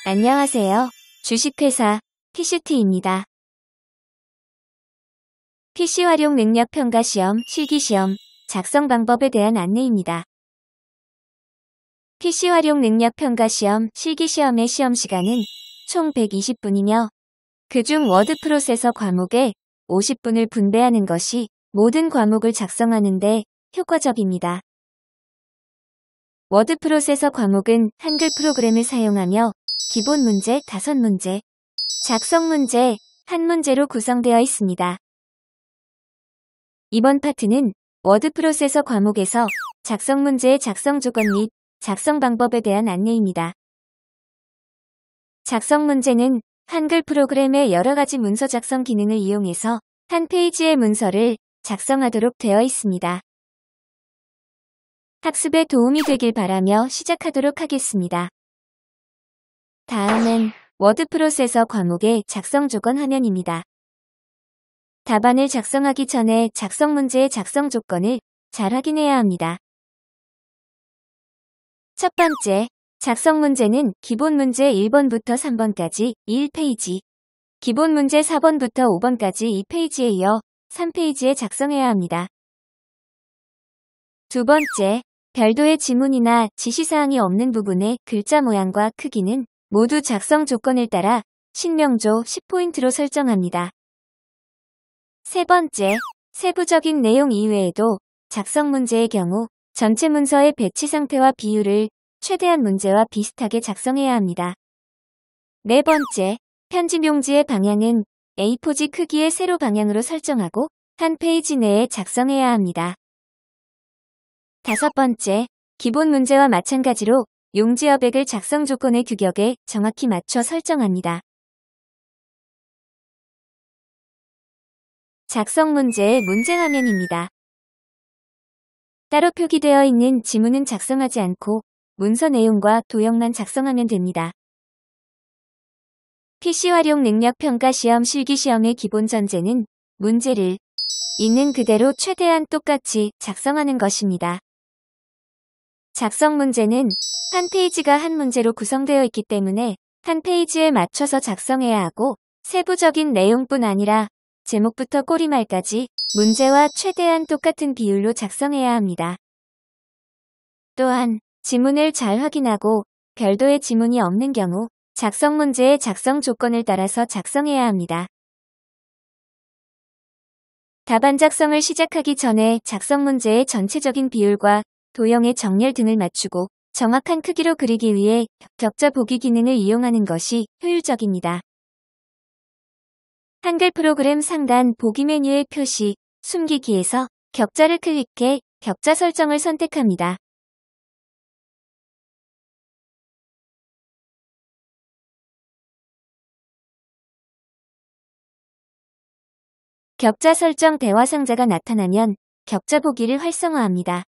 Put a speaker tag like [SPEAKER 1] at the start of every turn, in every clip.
[SPEAKER 1] 안녕하세요. 주식회사 피슈티입니다. PC 활용 능력 평가 시험, 실기시험, 작성 방법에 대한 안내입니다. PC 활용 능력 평가 시험, 실기시험의 시험 시간은 총 120분이며 그중 워드 프로세서 과목에 50분을 분배하는 것이 모든 과목을 작성하는 데 효과적입니다. 워드 프로세서 과목은 한글 프로그램을 사용하며 기본 문제 5문제, 작성 문제 1문제로 구성되어 있습니다. 이번 파트는 워드 프로세서 과목에서 작성 문제의 작성 조건 및 작성 방법에 대한 안내입니다. 작성 문제는 한글 프로그램의 여러 가지 문서 작성 기능을 이용해서 한 페이지의 문서를 작성하도록 되어 있습니다. 학습에 도움이 되길 바라며 시작하도록 하겠습니다. 다음은 워드 프로세서 과목의 작성 조건 화면입니다. 답안을 작성하기 전에 작성 문제의 작성 조건을 잘 확인해야 합니다. 첫 번째, 작성 문제는 기본 문제 1번부터 3번까지 1페이지, 기본 문제 4번부터 5번까지 2페이지에 이어 3페이지에 작성해야 합니다. 두 번째, 별도의 지문이나 지시사항이 없는 부분의 글자 모양과 크기는 모두 작성 조건을 따라 신명조 10포인트로 설정합니다. 세 번째, 세부적인 내용 이외에도 작성 문제의 경우 전체 문서의 배치 상태와 비율을 최대한 문제와 비슷하게 작성해야 합니다. 네 번째, 편집 용지의 방향은 A4지 크기의 세로 방향으로 설정하고 한 페이지 내에 작성해야 합니다. 다섯 번째, 기본 문제와 마찬가지로 용지 여백을 작성 조건의 규격에 정확히 맞춰 설정합니다. 작성 문제의 문제 화면입니다. 따로 표기되어 있는 지문은 작성하지 않고 문서 내용과 도형만 작성하면 됩니다. PC 활용 능력 평가 시험 실기시험의 기본 전제는 문제를 있는 그대로 최대한 똑같이 작성하는 것입니다. 작성 문제는 한 페이지가 한 문제로 구성되어 있기 때문에 한 페이지에 맞춰서 작성해야 하고 세부적인 내용뿐 아니라 제목부터 꼬리말까지 문제와 최대한 똑같은 비율로 작성해야 합니다. 또한 지문을 잘 확인하고 별도의 지문이 없는 경우 작성 문제의 작성 조건을 따라서 작성해야 합니다. 답안 작성을 시작하기 전에 작성 문제의 전체적인 비율과 도형의 정렬 등을 맞추고 정확한 크기로 그리기 위해 격자 보기 기능을 이용하는 것이 효율적입니다. 한글 프로그램 상단 보기 메뉴의 표시, 숨기기에서 격자를 클릭해 격자 설정을 선택합니다. 격자 설정 대화 상자가 나타나면 격자 보기를 활성화합니다.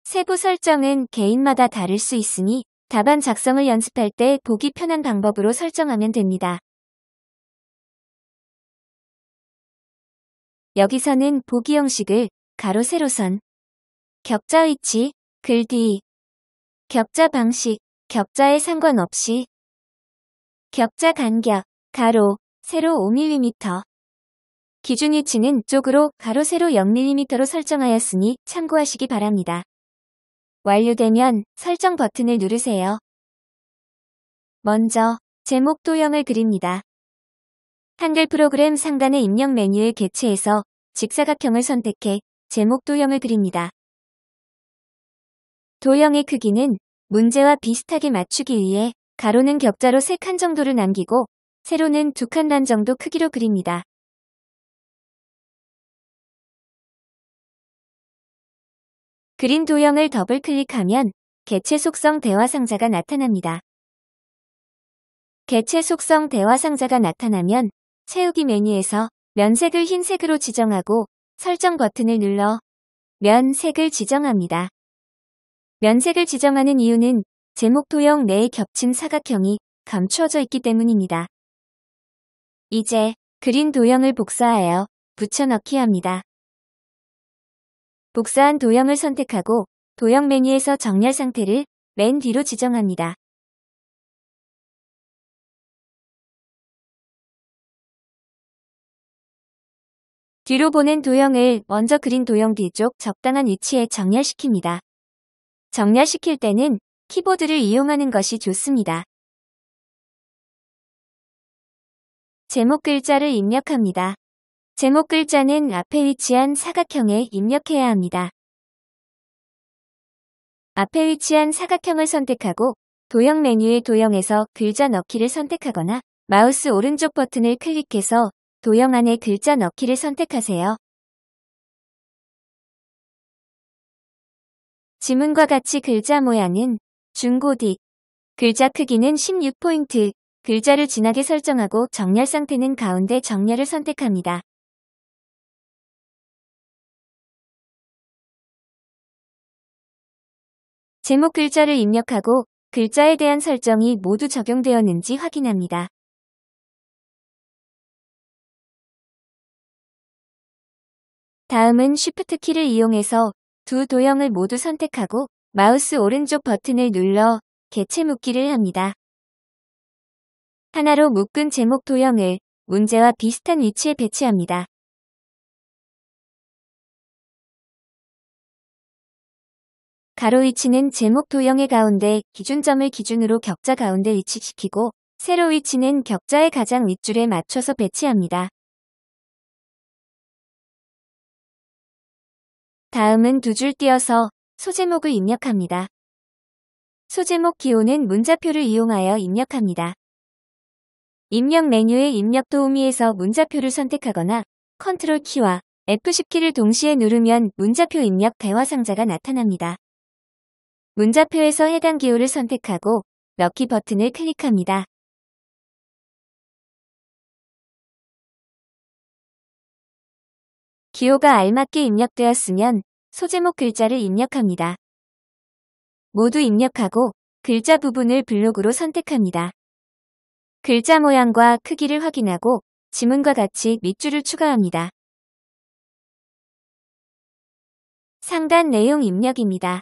[SPEAKER 1] 세부 설정은 개인마다 다를 수 있으니 답안 작성을 연습할 때 보기 편한 방법으로 설정하면 됩니다. 여기서는 보기 형식을 가로 세로선, 격자 위치, 글 뒤, 격자 방식, 격자에 상관없이, 격자 간격, 가로, 세로 5mm, 기준 위치는 쪽으로 가로 세로 0mm로 설정하였으니 참고하시기 바랍니다. 완료되면 설정 버튼을 누르세요. 먼저 제목 도형을 그립니다. 한글 프로그램 상단의 입력 메뉴의 개체에서 직사각형을 선택해 제목 도형을 그립니다. 도형의 크기는 문제와 비슷하게 맞추기 위해 가로는 격자로 3칸 정도를 남기고 세로는 2칸 반 정도 크기로 그립니다. 그린 도형을 더블 클릭하면 개체 속성 대화 상자가 나타납니다. 개체 속성 대화 상자가 나타나면 채우기 메뉴에서 면색을 흰색으로 지정하고 설정 버튼을 눌러 면색을 지정합니다. 면색을 지정하는 이유는 제목 도형 내에 겹친 사각형이 감추어져 있기 때문입니다. 이제 그린 도형을 복사하여 붙여넣기 합니다. 복사한 도형을 선택하고 도형 메뉴에서 정렬 상태를 맨 뒤로 지정합니다. 뒤로 보낸 도형을 먼저 그린 도형 뒤쪽 적당한 위치에 정렬시킵니다. 정렬시킬 때는 키보드를 이용하는 것이 좋습니다. 제목 글자를 입력합니다. 제목 글자는 앞에 위치한 사각형에 입력해야 합니다. 앞에 위치한 사각형을 선택하고 도형 메뉴의 도형에서 글자 넣기를 선택하거나 마우스 오른쪽 버튼을 클릭해서 도형 안에 글자 넣기를 선택하세요. 지문과 같이 글자 모양은 중고딕, 글자 크기는 16포인트, 글자를 진하게 설정하고 정렬 상태는 가운데 정렬을 선택합니다. 제목 글자를 입력하고 글자에 대한 설정이 모두 적용되었는지 확인합니다. 다음은 Shift 키를 이용해서 두 도형을 모두 선택하고 마우스 오른쪽 버튼을 눌러 개체 묶기를 합니다. 하나로 묶은 제목 도형을 문제와 비슷한 위치에 배치합니다. 가로 위치는 제목 도형의 가운데 기준점을 기준으로 격자 가운데 위치시키고 세로 위치는 격자의 가장 윗줄에 맞춰서 배치합니다. 다음은 두 줄 띄어서 소제목을 입력합니다. 소제목 기호는 문자표를 이용하여 입력합니다. 입력 메뉴의 입력 도우미에서 문자표를 선택하거나 컨트롤 키와 F10 키를 동시에 누르면 문자표 입력 대화 상자가 나타납니다. 문자표에서 해당 기호를 선택하고 넣기 버튼을 클릭합니다. 기호가 알맞게 입력되었으면 소제목 글자를 입력합니다. 모두 입력하고 글자 부분을 블록으로 선택합니다. 글자 모양과 크기를 확인하고 지문과 같이 밑줄을 추가합니다. 상단 내용 입력입니다.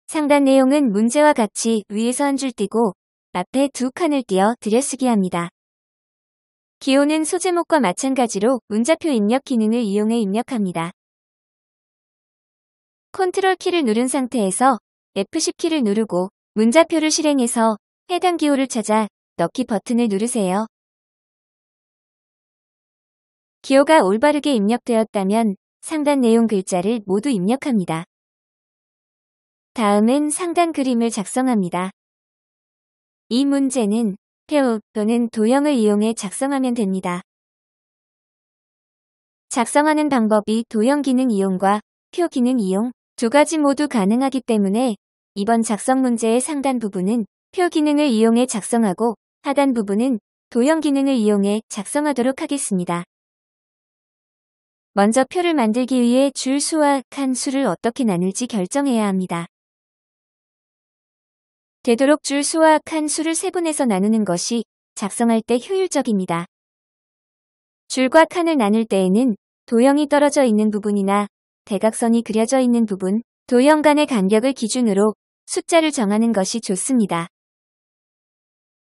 [SPEAKER 1] 상단 내용은 문제와 같이 위에서 한 줄 띄고 앞에 두 칸을 띄어 들여쓰기 합니다. 기호는 소제목과 마찬가지로 문자표 입력 기능을 이용해 입력합니다. 컨트롤 키를 누른 상태에서 F10 키를 누르고 문자표를 실행해서 해당 기호를 찾아 넣기 버튼을 누르세요. 기호가 올바르게 입력되었다면 상단 내용 글자를 모두 입력합니다. 다음은 상단 그림을 작성합니다. 이 문제는 표 또는 도형을 이용해 작성하면 됩니다. 작성하는 방법이 도형 기능 이용과 표 기능 이용 두 가지 모두 가능하기 때문에 이번 작성 문제의 상단 부분은 표 기능을 이용해 작성하고 하단 부분은 도형 기능을 이용해 작성하도록 하겠습니다. 먼저 표를 만들기 위해 줄 수와 칸 수를 어떻게 나눌지 결정해야 합니다. 되도록 줄 수와 칸 수를 세분해서 나누는 것이 작성할 때 효율적입니다. 줄과 칸을 나눌 때에는 도형이 떨어져 있는 부분이나 대각선이 그려져 있는 부분, 도형 간의 간격을 기준으로 숫자를 정하는 것이 좋습니다.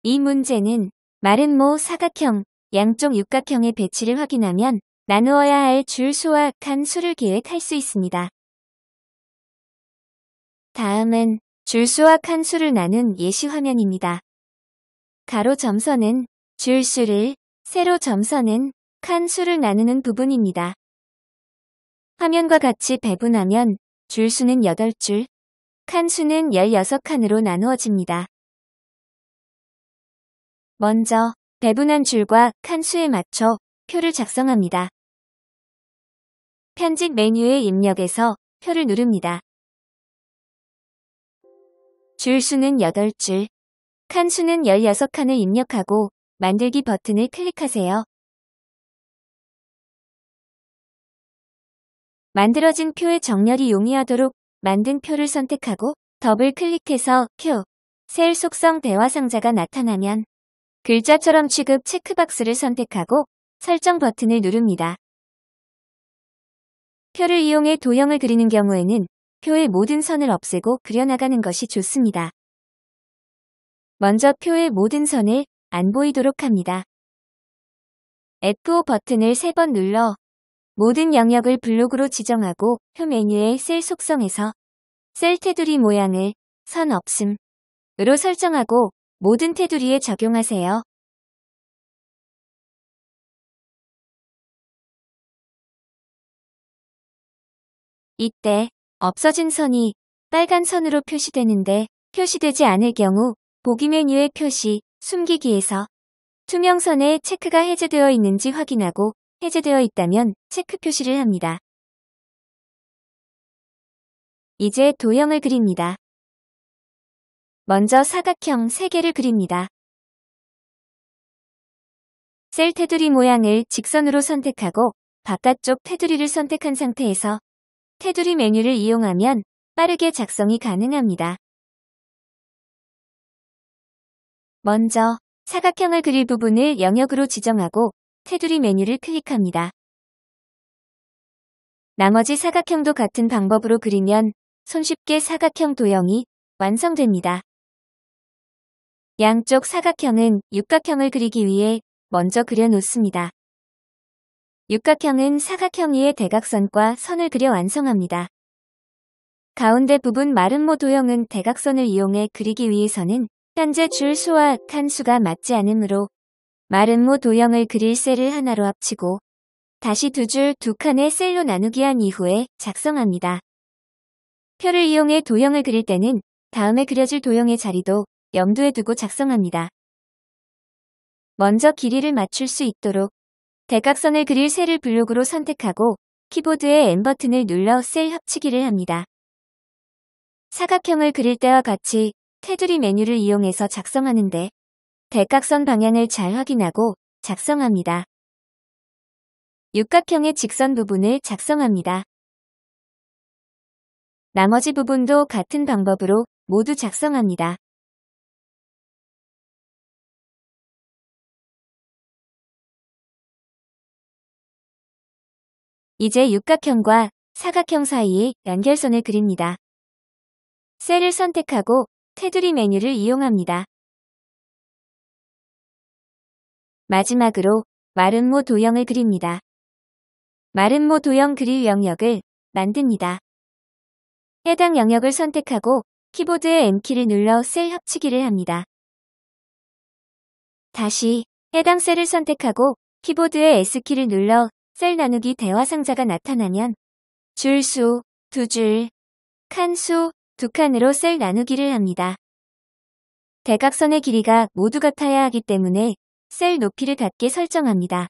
[SPEAKER 1] 이 문제는 마른 모 사각형, 양쪽 육각형의 배치를 확인하면 나누어야 할 줄 수와 칸 수를 계획할 수 있습니다. 다음은 줄 수와 칸 수를 나눈 예시 화면입니다. 가로 점선은 줄 수를, 세로 점선은 칸 수를 나누는 부분입니다. 화면과 같이 배분하면 줄 수는 8줄, 칸 수는 16칸으로 나누어집니다. 먼저 배분한 줄과 칸 수에 맞춰 표를 작성합니다. 편집 메뉴의 입력에서 표를 누릅니다. 줄 수는 8줄, 칸 수는 16칸을 입력하고 만들기 버튼을 클릭하세요. 만들어진 표의 정렬이 용이하도록 만든 표를 선택하고 더블 클릭해서 표, 셀 속성 대화 상자가 나타나면 글자처럼 취급 체크박스를 선택하고 설정 버튼을 누릅니다. 표를 이용해 도형을 그리는 경우에는 표의 모든 선을 없애고 그려나가는 것이 좋습니다. 먼저 표의 모든 선을 안 보이도록 합니다. F5 버튼을 3번 눌러 모든 영역을 블록으로 지정하고 표 메뉴의 셀 속성에서 셀 테두리 모양을 선 없음으로 설정하고 모든 테두리에 적용하세요. 이때 없어진 선이 빨간 선으로 표시되는데 표시되지 않을 경우 보기 메뉴의 표시, 숨기기에서 투명선에 체크가 해제되어 있는지 확인하고 해제되어 있다면 체크 표시를 합니다. 이제 도형을 그립니다. 먼저 사각형 3개를 그립니다. 셀 테두리 모양을 직선으로 선택하고 바깥쪽 테두리를 선택한 상태에서 테두리 메뉴를 이용하면 빠르게 작성이 가능합니다. 먼저 사각형을 그릴 부분을 영역으로 지정하고 테두리 메뉴를 클릭합니다. 나머지 사각형도 같은 방법으로 그리면 손쉽게 사각형 도형이 완성됩니다. 양쪽 사각형은 육각형을 그리기 위해 먼저 그려놓습니다. 육각형은 사각형 위에 대각선과 선을 그려 완성합니다. 가운데 부분 마름모 도형은 대각선을 이용해 그리기 위해서는 현재 줄 수와 칸 수가 맞지 않으므로 마름모 도형을 그릴 셀을 하나로 합치고 다시 두 줄 두 칸의 셀로 나누기 한 이후에 작성합니다. 표를 이용해 도형을 그릴 때는 다음에 그려질 도형의 자리도 염두에 두고 작성합니다. 먼저 길이를 맞출 수 있도록 대각선을 그릴 셀을 블록으로 선택하고 키보드의 N 버튼을 눌러 셀 합치기를 합니다. 사각형을 그릴 때와 같이 테두리 메뉴를 이용해서 작성하는데 대각선 방향을 잘 확인하고 작성합니다. 육각형의 직선 부분을 작성합니다. 나머지 부분도 같은 방법으로 모두 작성합니다. 이제 육각형과 사각형 사이에 연결선을 그립니다. 셀을 선택하고 테두리 메뉴를 이용합니다. 마지막으로 마름모 도형을 그립니다. 마름모 도형 그릴 영역을 만듭니다. 해당 영역을 선택하고 키보드의 N키를 눌러 셀 합치기를 합니다. 다시 해당 셀을 선택하고 키보드의 S키를 눌러 셀 나누기 대화 상자가 나타나면 줄수, 두 줄, 칸수, 두 칸으로 셀 나누기를 합니다. 대각선의 길이가 모두 같아야 하기 때문에 셀 높이를 같게 설정합니다.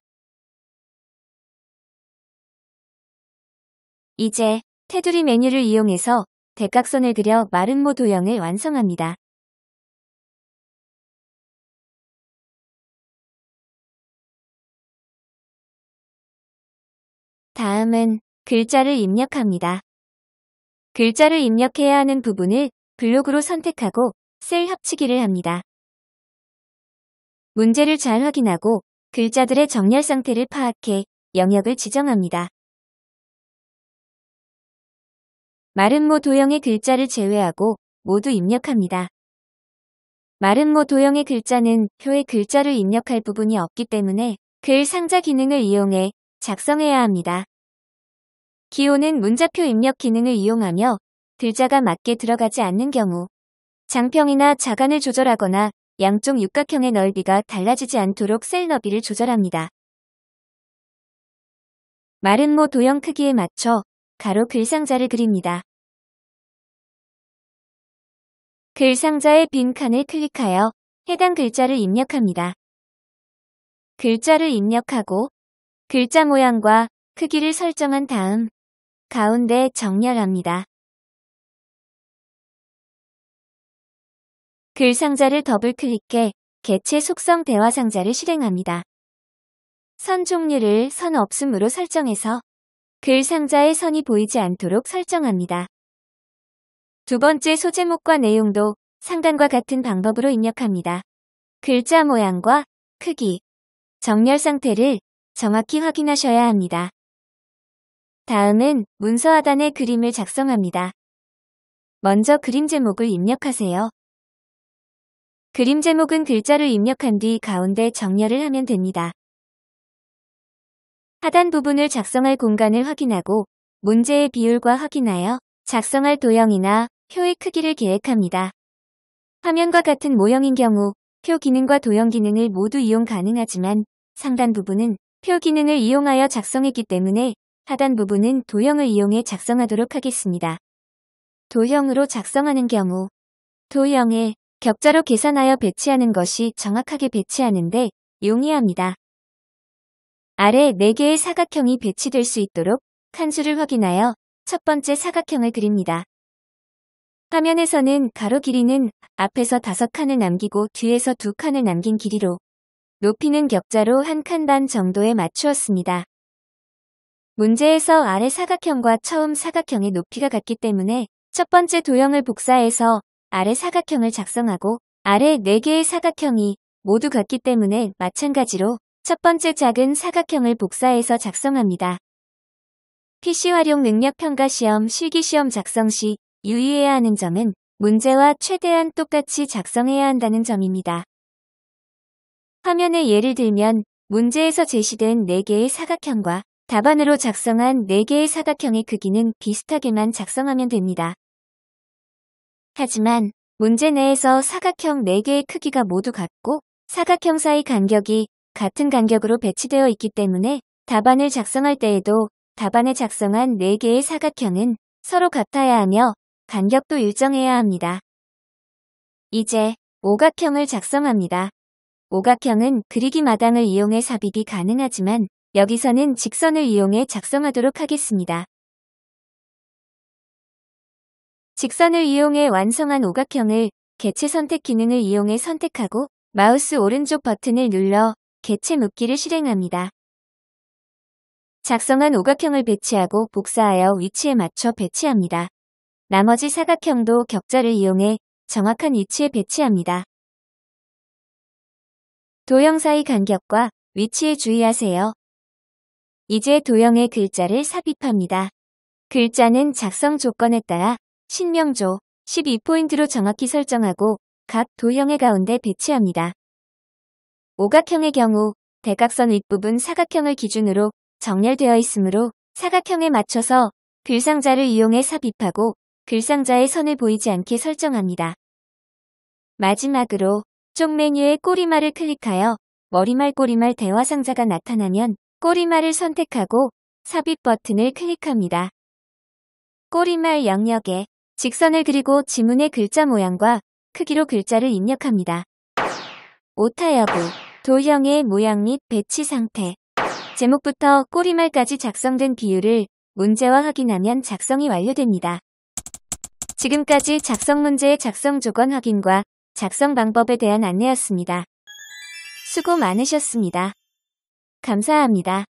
[SPEAKER 1] 이제 테두리 메뉴를 이용해서 대각선을 그려 마름모 도형을 완성합니다. 다음은 글자를 입력합니다. 글자를 입력해야 하는 부분을 블록으로 선택하고 셀 합치기를 합니다. 문제를 잘 확인하고 글자들의 정렬 상태를 파악해 영역을 지정합니다. 마름모 도형의 글자를 제외하고 모두 입력합니다. 마름모 도형의 글자는 표에 글자를 입력할 부분이 없기 때문에 글 상자 기능을 이용해 작성해야 합니다. 기호는 문자표 입력 기능을 이용하며 글자가 맞게 들어가지 않는 경우 장평이나 자간을 조절하거나 양쪽 육각형의 넓이가 달라지지 않도록 셀 너비를 조절합니다. 마름모 도형 크기에 맞춰 가로 글상자를 그립니다. 글상자의 빈 칸을 클릭하여 해당 글자를 입력합니다. 글자를 입력하고 글자 모양과 크기를 설정한 다음 가운데 정렬합니다. 글상자를 더블 클릭해 개체 속성 대화 상자를 실행합니다. 선 종류를 선 없음으로 설정해서 글상자의 선이 보이지 않도록 설정합니다. 두 번째 소제목과 내용도 상단과 같은 방법으로 입력합니다. 글자 모양과 크기, 정렬 상태를 정확히 확인하셔야 합니다. 다음은 문서 하단에 그림을 작성합니다. 먼저 그림 제목을 입력하세요. 그림 제목은 글자를 입력한 뒤 가운데 정렬을 하면 됩니다. 하단 부분을 작성할 공간을 확인하고 문제의 비율과 확인하여 작성할 도형이나 표의 크기를 계획합니다. 화면과 같은 모형인 경우 표 기능과 도형 기능을 모두 이용 가능하지만 상단 부분은 표 기능을 이용하여 작성했기 때문에 하단 부분은 도형을 이용해 작성하도록 하겠습니다. 도형으로 작성하는 경우 도형을 격자로 계산하여 배치하는 것이 정확하게 배치하는 데 용이합니다. 아래 4개의 사각형이 배치될 수 있도록 칸수를 확인하여 첫 번째 사각형을 그립니다. 화면에서는 가로 길이는 앞에서 5칸을 남기고 뒤에서 2칸을 남긴 길이로 높이는 격자로 1칸 반 정도에 맞추었습니다. 문제에서 아래 사각형과 처음 사각형의 높이가 같기 때문에 첫 번째 도형을 복사해서 아래 사각형을 작성하고 아래 4개의 사각형이 모두 같기 때문에 마찬가지로 첫 번째 작은 사각형을 복사해서 작성합니다. PC 활용 능력 평가 시험 실기시험 작성 시 유의해야 하는 점은 문제와 최대한 똑같이 작성해야 한다는 점입니다. 화면에 예를 들면 문제에서 제시된 4개의 사각형과 답안으로 작성한 4개의 사각형의 크기는 비슷하게만 작성하면 됩니다. 하지만 문제 내에서 사각형 4개의 크기가 모두 같고 사각형 사이 간격이 같은 간격으로 배치되어 있기 때문에 답안을 작성할 때에도 답안에 작성한 4개의 사각형은 서로 같아야 하며 간격도 일정해야 합니다. 이제 오각형을 작성합니다. 오각형은 그리기 마당을 이용해 삽입이 가능하지만 여기서는 직선을 이용해 작성하도록 하겠습니다. 직선을 이용해 완성한 오각형을 개체 선택 기능을 이용해 선택하고 마우스 오른쪽 버튼을 눌러 개체 묶기를 실행합니다. 작성한 오각형을 배치하고 복사하여 위치에 맞춰 배치합니다. 나머지 사각형도 격자를 이용해 정확한 위치에 배치합니다. 도형 사이 간격과 위치에 주의하세요. 이제 도형의 글자를 삽입합니다. 글자는 작성 조건에 따라 신명조 12포인트로 정확히 설정하고 각 도형의 가운데 배치합니다. 오각형의 경우 대각선 윗부분 사각형을 기준으로 정렬되어 있으므로 사각형에 맞춰서 글상자를 이용해 삽입하고 글상자의 선을 보이지 않게 설정합니다. 마지막으로 쪽 메뉴의 꼬리말을 클릭하여 머리말 꼬리말 대화상자가 나타나면 꼬리말을 선택하고 삽입 버튼을 클릭합니다. 꼬리말 영역에 직선을 그리고 지문의 글자 모양과 크기로 글자를 입력합니다. 오타 여부, 도형의 모양 및 배치 상태, 제목부터 꼬리말까지 작성된 비율을 문제와 확인하면 작성이 완료됩니다. 지금까지 작성 문제의 작성 조건 확인과 작성 방법에 대한 안내였습니다. 수고 많으셨습니다. 감사합니다.